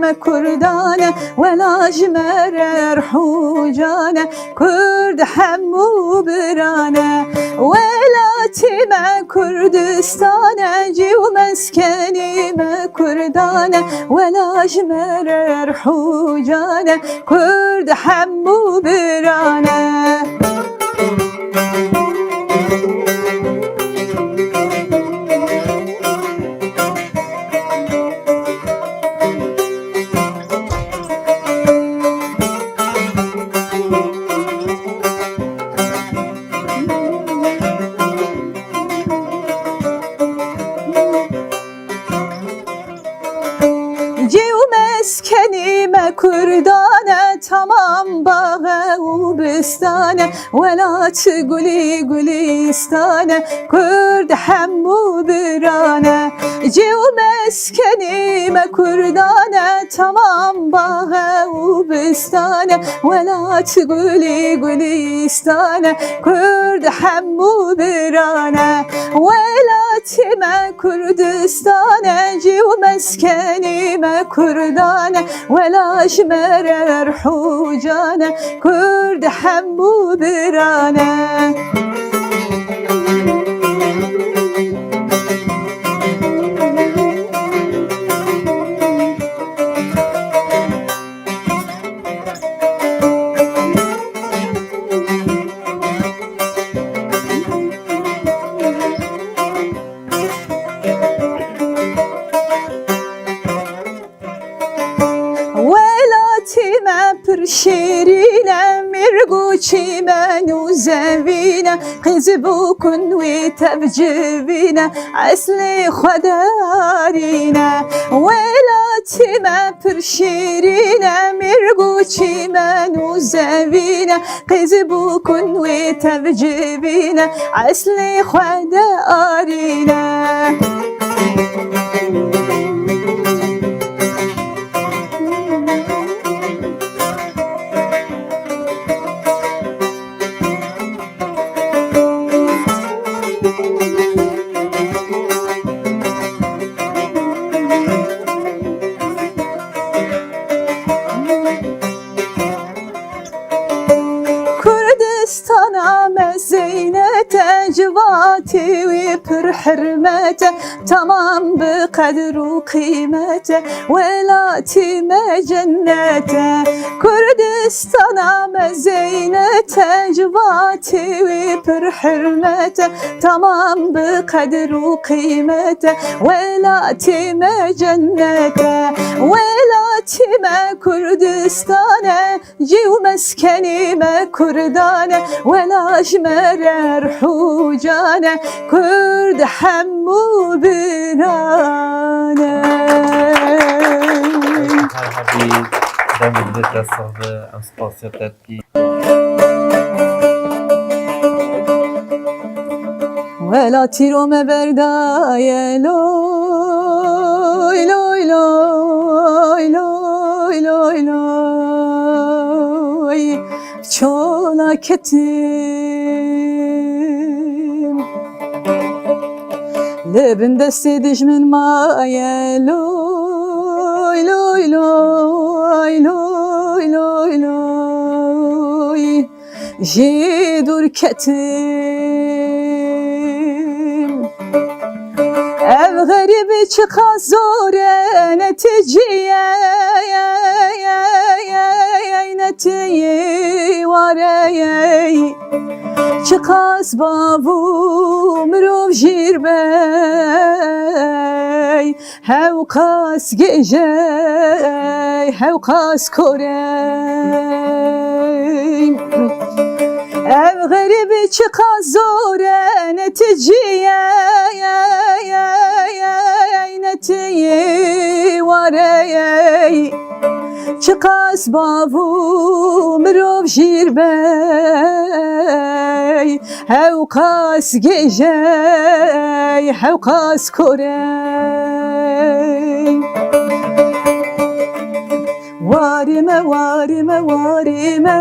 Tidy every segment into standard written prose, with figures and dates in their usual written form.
ما كردانة ولا جمرر حوجانة كرد حمو برانة ولا تما كردستانة جي ومسكني ما كردانة ولا جمرر حوجانة كرد حمو برانة مسكني ما كردانة تمام باغة وبستانة ولا تقولي قوليستانة كرد حمو برانة جيو مسكني ما كردانة تمام باغة وبستانة ولا تقولي قوليستانة كرد حمو برانة ولا تما كردستانة جيو مسكني ما كردانة ولا جمرر حوجانة كرد حمو برانة شيرينا مرقوشي منو زبينا قزبوكن وتبجبينا عسلي خدارينا ولا تما برشيرينا مرقوشي منو زبينا قزبوكن وتبجبينا عسلي خدارينا كردستان مزينته جواتي وبر حرمته تمام بقدر وقيمته ولا تما جنته كردستان مزينته جواتي وبر حرمته تمام بقدر وقيمته ولا تما جنته ولا تما كردستان جي ومسكني ما كردانة ولا جمرر حوجانة كرد حمو برانة ولا تيرو مبردايا لوي لوي لوي لوي لوي لوي çola ketim lebinde sedijmin maye loy loy loy loy loy loy jidur ketim ev garibi çıka zore neticiye netiyi varey çıkas bavu mrov jirbey hevkas gecey hevkas korey ev garibi çıkas zore neticiye netiyi varey çıkas bavu mrov jirbey hevkas gecey hevkas korey varime varime varime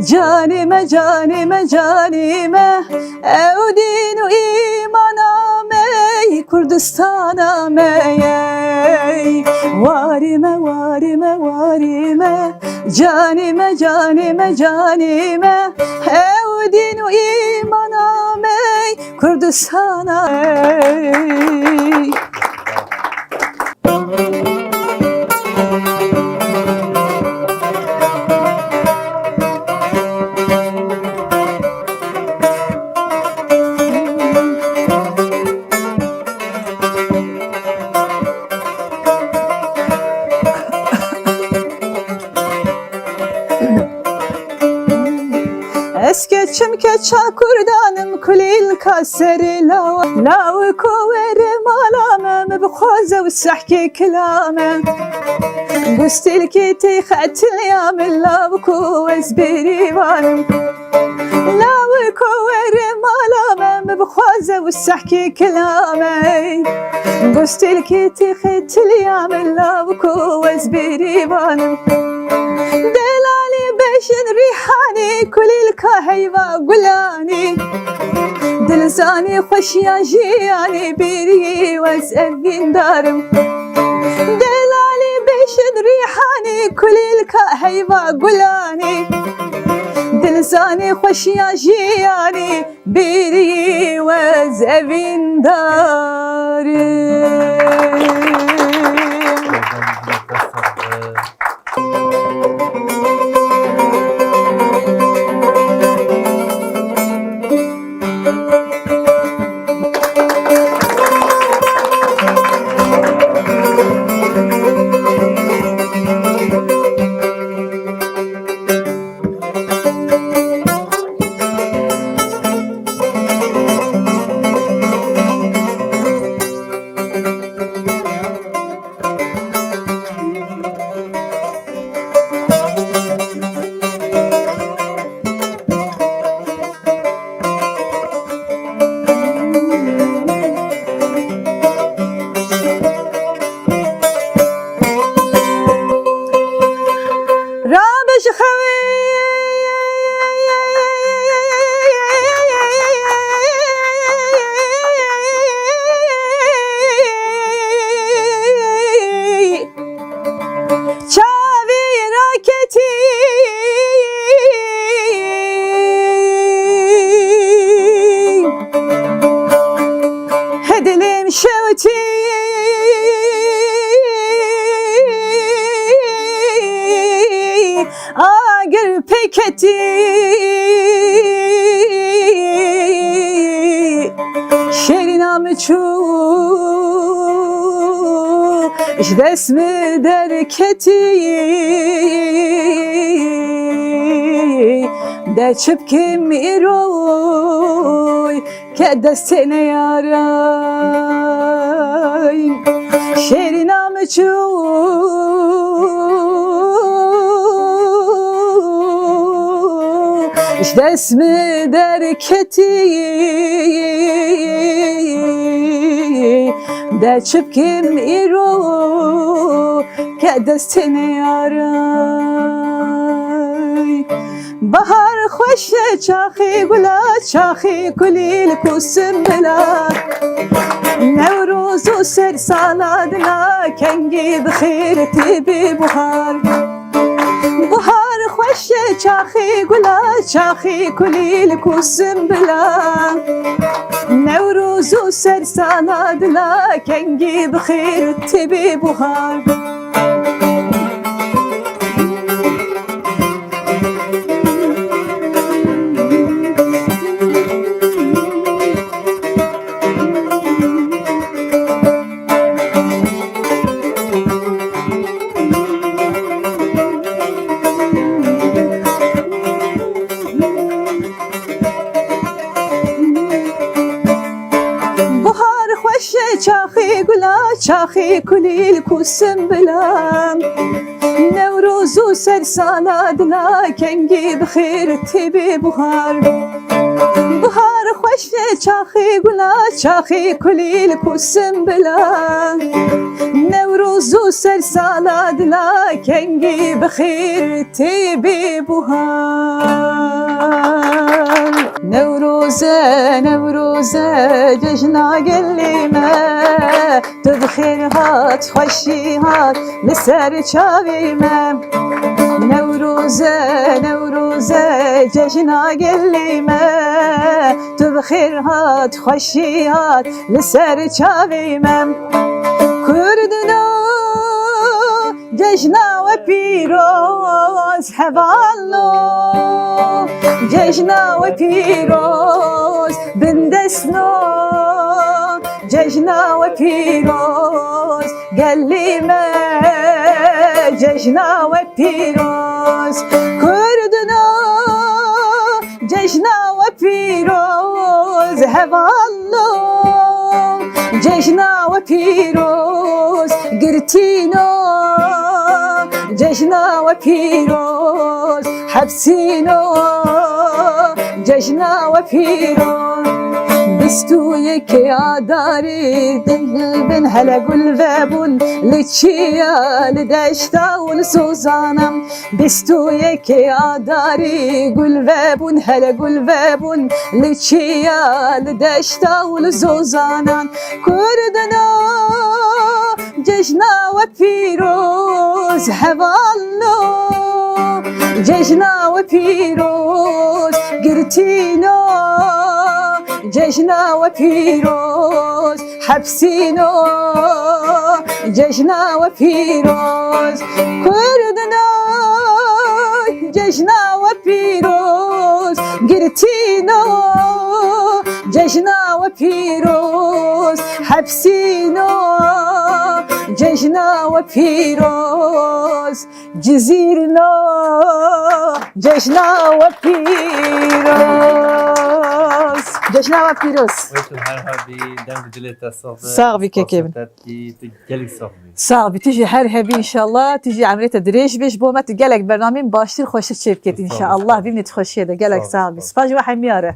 canime canime canime evdinu imaname Kurdistan'a mey. Varime varime varime, canime canime canime, ev din u imana mey Kurdistan'a mey. Eskeçim keça kurdanım kulil kaseri lav koveri malamım bخوازه وسحكي كلامم قستلكي تيخت اليام lav كوز بريوانم lav koveri malamım bخوازه وسحكي كلامي قستلكي تيخت اليام lav كوز بريوانم دلالي بشن ريحاني كل الكهيبة قلاني دلزاني خوش يا جياني بيري وزقين دارم دلالي بشن ريحاني كل الكهيبة قلاني دلزاني خوش يا جياني بيري وزقين دارم. Hedelim şevti agır peketi şerinamı çu İşdesmi derketi de çıpkim iroy ke destene yaray şerinamı çu İşdesmi derketi de çıpkim iro ke destene yaray bahar خوشه چاخی گلا چاخی کلیل کوسم بلا نوروز و سر سالادنا کنگی بخیر تیبی بخار بخار خوشه چاخی گلا چاخی کلیل کوسم بلا نوروز و سر سالادنا کنگی بخیر تیبی بخار چاخی گلا چاخی کلیل کوسم بلام نوروز و سر سالادنا کنگی بخیر تیبی بخار بخار خوش چاخی گلا چاخی کلیل کوسم بلام نوروز و سر سالادنا کنگی بخیر تیبی بخار نوروزة نوروزة ججنا قليمة تبخير هات خوشي هات لسر شاويمة نوروزة نوروزة ججنا قليمة تبخير هات خوشي هات لسر شاويمة كردنا ججنا وبيروز حبالو ججنا وبيروز بندسنو ججنا وبيروز قليمة ججنا وبيروز كردنا ججنا وبيروز هبالو ججنا وبيروز قرتينو ججنا وبيروز حبسينو ججنا وبيروز بستو يكي يا داري بن هلا قلبابون لتشيا لدشتا والسوزانا بستو يكي يا داري قلبابون هلا قلبابون لتشيا لدشتا والسوزانا كردنا ججنا وبيروز حبالو ججنا وبيروز قرتينو ججنا وبيروز حبسينو ججنا وبيروز كردنا ججنا وبيروز قرتينو ججنا وبيروز حبسينو ججنا وبيروز جزيرنا ججنا وبيروز ججنا وبيروز ويتو هرهبي دم دلتا صوب صاغبي كيكيب تجلك صوبي صاغبي تيجي هرهبي ان شاء الله تيجي عمليه دريج بيش بومت قالك برنامج باشتر خوش شبكت ان شاء الله ببنت خوشيه ده قالك صاغبي سباج واحد مياره